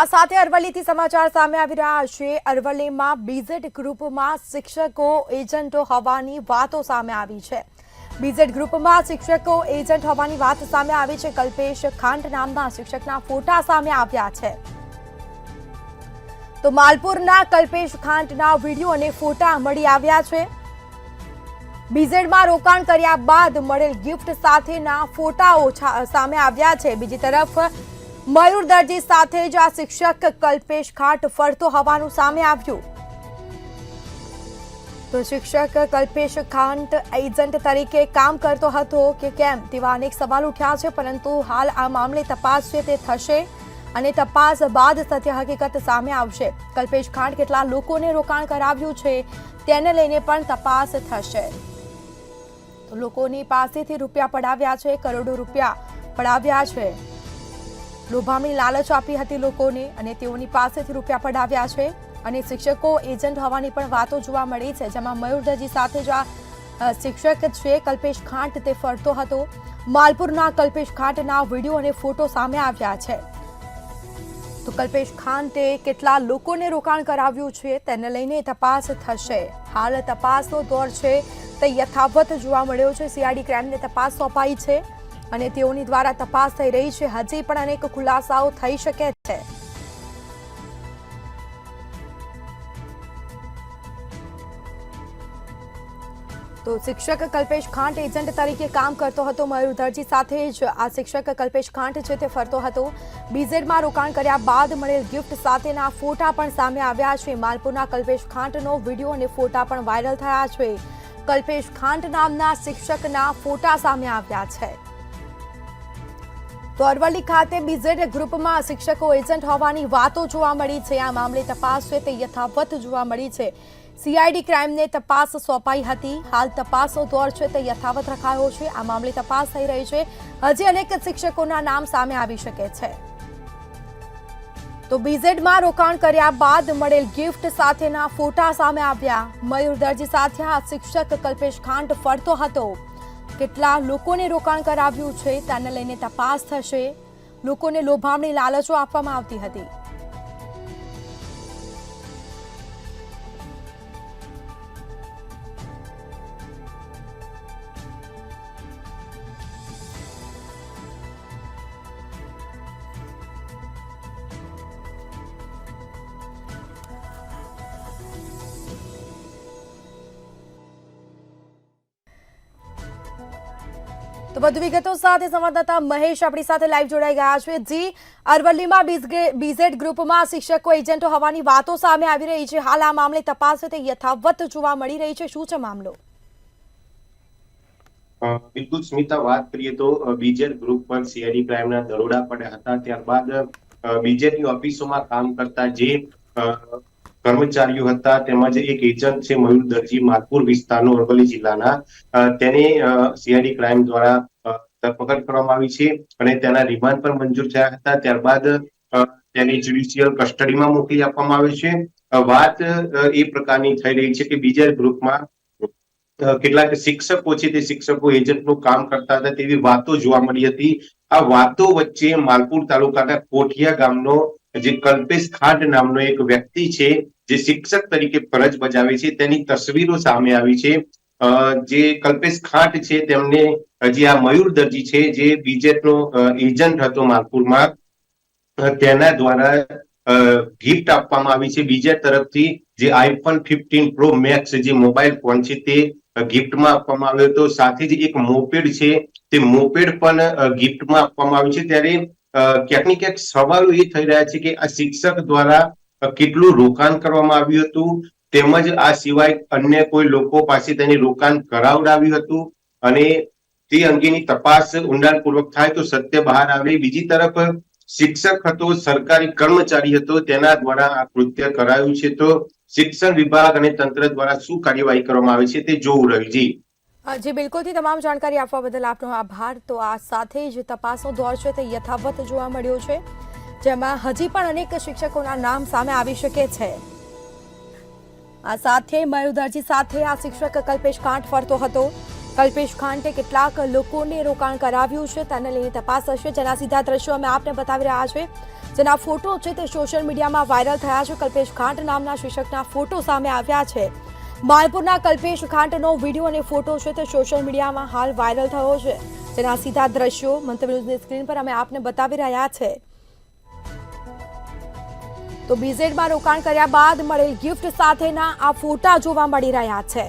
આ સાથે અરવલ્લીથી સમાચાર સામે આવી રહ્યા છે। અરવલ્લીમાં બીઝેડ ગ્રુપમાં શિક્ષકો એજન્ટો હોવાની વાતો સામે આવી છે। બીઝેડ ગ્રુપમાં શિક્ષકો એજન્ટ હોવાની વાત સામે આવી છે। કલ્પેશ ખાંટ નામના શિક્ષકના ફોટા સામે આવ્યા છે। તો માલપુરના કલ્પેશ ખાંટના વિડીયો અને ફોટા મળી આવ્યા છે। બીઝેડમાં રોકાણ કર્યા બાદ મળેલ ગિફ્ટ સાથેના ફોટાઓ સામે આવ્યા છે। બીજી તરફ મયુર દરજી સાથે જ આ શિક્ષક કલ્પેશ ખાંટ ફરતો હોવાનું સામે આવ્યું। તો શિક્ષક કલ્પેશ ખાંટ એજન્ટ તરીકે કામ કરતો હતો કે કેમ તેવા અનેક સવાલ ઉઠ્યા છે, પરંતુ હાલ આ મામલે તપાસ છે તે થશે અને તપાસ બાદ સત્ય હકીકત સામે આવશે। કલ્પેશ ખાંટ કેટલા લોકોને રોકાણ કરાવ્યું છે તેને લઈને પણ તપાસ થશે। તો લોકોની પાસેથી રૂપિયા પડાવ્યા છે, કરોડો રૂપિયા પડાવ્યા છે। લોભામણી લાલચ આપી હતી લોકોને અને તેઓની પાસેથી રૂપિયા પડાવ્યા છે અને શિક્ષકો એજન્ટ હોવાની પણ વાતો જોવા મળી છે, જેમાં મયુર દરજી સાથે જ આ શિક્ષક છે કલ્પેશ ખાંટ તે ફરતો હતો। માલપુરના કલ્પેશ ખાંટના વિડીયો અને ફોટો સામે આવ્યા છે। તો કલ્પેશ ખાંટે કેટલા લોકોને રોકાણ કરાવ્યું છે તેને લઈને તપાસ થશે। હાલ તપાસનો દોર છે તે યથાવત જોવા મળ્યો છે। સીઆઈડી ક્રાઇમને તપાસ સોંપાઈ છે અને તેઓની દ્વારા તપાસ થઈ રહી છે। હજી પણ અનેક ખુલાસાઓ થઈ શકે છે। તો શિક્ષક કલ્પેશ ખાંટ એજન્ટ તરીકે કામ કરતો હતો। મયુર દરજી સાથે જ આ શિક્ષક કલ્પેશ ખાંટ છે તે ફરતો હતો। બીઝેડમાં રોકાણ કર્યા બાદ મળેલ ગિફ્ટ સાથેના ફોટા પણ સામે આવ્યા છે। માલપુરના કલ્પેશ ખાંટનો વિડીયો અને ફોટા પણ વાયરલ થયા છે। કલ્પેશ ખાંટ નામના શિક્ષકના ફોટા સામે આવ્યા છે। તો અરવલ્લી ખાતે બીઝેડ ગ્રુપમાં શિક્ષકો એજન્ટ હોવાની વાતો જોવા મળી છે। આ મામલે તપાસ છે તે યથાવત જોવા મળી છે। સીઆઈડી ક્રાઇમને તપાસ સોંપાઈ હતી। હાલ તપાસનો દોર છે તે યથાવત રખાયો છે। આ મામલે તપાસ થઈ રહી છે। હજી અનેક શિક્ષકોના નામ સામે આવી શકે છે। તો બીઝેડમાં રોકાણ કર્યા બાદ મળેલ ગિફ્ટ સાથેના ફોટા સામે આવ્યા। મયુર દરજી સાથે આ શિક્ષક કલ્પેશ ખાંટ ફરતો હતો। કેટલા લોકોને રોકાણ કરાવ્યું છે તેને લઈને તપાસ થશે। લોકોને લોભામણી લાલચો આપવામાં આવતી હતી। તો વધુ વિગતો સાથે સંવાદદાતા મહેશ આપણી સાથે લાઈવ જોડાઈ ગયા છે। જી, અરવલ્લીમાં બીઝેડ ગ્રુપમાં શિક્ષકો એજન્ટો હોવાની વાતો સામે આવી રહી છે। હાલ આ મામલે તપાસ તે યથાવત જોવા મળી રહી છે। શું છે મામલો? બિલકુલ સ્મિતા, વાત કરીએ તો બીઝેડ ગ્રુપ પર સીઆઈડી ક્રાઇમના દરોડા પડ્યા હતા। ત્યારબાદ બીઝેડની ઓફિસોમાં કામ કરતા જે કર્મચારીઓ હતા તેમજ એક એજન્ટ છે મયુર દરજી, માલપુર વિસ્તારનો, અરવલ્લી જિલ્લાના, તેને સીઆઈડી ક્રાઇમ દ્વારા ધરપકડ કરવામાં આવી છે અને તેના રિમાન્ડ પણ મંજૂર થયા હતા। ત્યારબાદ તેની જ્યુડિશિયલ કસ્ટડીમાં મોકલી આપવામાં આવે છે। વાત એ પ્રકારની થઈ રહી છે કે બીઝેડ ગ્રુપમાં કેટલાક શિક્ષકો છે તે શિક્ષકો એજન્ટનું કામ કરતા હતા તેવી વાતો જોવા મળી હતી। આ વાતો વચ્ચે માલપુર તાલુકાના કોઠિયા ગામનો જે કલ્પેશ ખાંટ નામનો એક વ્યક્તિ છે જે શિક્ષક તરીકે ફરજ બજાવે છે તેની તસવીરો સામે આવી છે। જે કલ્પેશ ખાંટ છે તેમને જે આ મયુર દરજી છે જે બીજેપીનો એજન્ટ હતો માલપુરમાં, તેના દ્વારા ગિફ્ટ આપવામાં આવી છે બીજા તરફથી। જે આઈફોન 15 પ્રો મેક્સ જે મોબાઈલ ફોન છે તે ગિફ્ટમાં આપવામાં આવ્યો હતો। સાથે જ એક મોપેડ છે તે મોપેડ પણ ગિફ્ટમાં આપવામાં આવ્યું છે। ત્યારે ક્યાંક ને ક્યાંક સવાલો એ થઈ રહ્યા છે કે આ શિક્ષક દ્વારા કેટલું રોકાણ કરવામાં આવ્યું હતું, તેમજ આ સિવાય અન્ય કોઈ લોકો પાસે તેની રોકાણ કરાવડાવ્યું હતું અને તે અંગેની તપાસ ઊંડાણપૂર્વક થાય તો સત્ય બહાર આવે। બીજી તરફ શિક્ષક હતો, સરકારી કર્મચારી હતો, તેના દ્વારા આ કૃત્ય કરાયું છે। તો શિક્ષણ વિભાગ અને તંત્ર દ્વારા શું કાર્યવાહી કરવામાં આવે છે તે જોવું રહ્યું। જી બિલકુલથી તમામ જાણકારી આપવા બદલ આપનો આભાર। તો આ સાથે જ તપાસનો દોર છે તે યથાવત જોવા મળ્યો છે, જેમાં હજી પણ અનેક શિક્ષકોના નામ સામે આવી શકે છે। આ સાથે મયુર દરજી સાથે આ શિક્ષક કલ્પેશ ખાંટ ફરતો હતો। કલ્પેશ ખાંટે કેટલાક લોકોને રોકાણ કરાવ્યું છે તેને લઈને તપાસ થશે, જેના સીધા દ્રશ્યો અમે આપને બતાવી રહ્યા છે। જેના ફોટો છે તે સોશિયલ મીડિયામાં વાયરલ થયા છે. કલ્પેશ ખાંટ નામના શિક્ષકના ફોટો સામે આવ્યા છે. માલપુરના કલ્પેશ ખાંટનો વિડીયો અને ફોટો છે તે સોશિયલ મીડિયામાં હાલ વાયરલ થયો છે. જેના સીધા દ્રશ્યો મંતવ્ય ન્યૂઝની સ્ક્રીન પર અમે આપને બતાવી રહ્યા છે. તો બીઝેડમાં રોકાણ કર્યા બાદ મળેલ ગિફ્ટ સાથેના આ ફોટા જોવા મળી રહ્યા છે.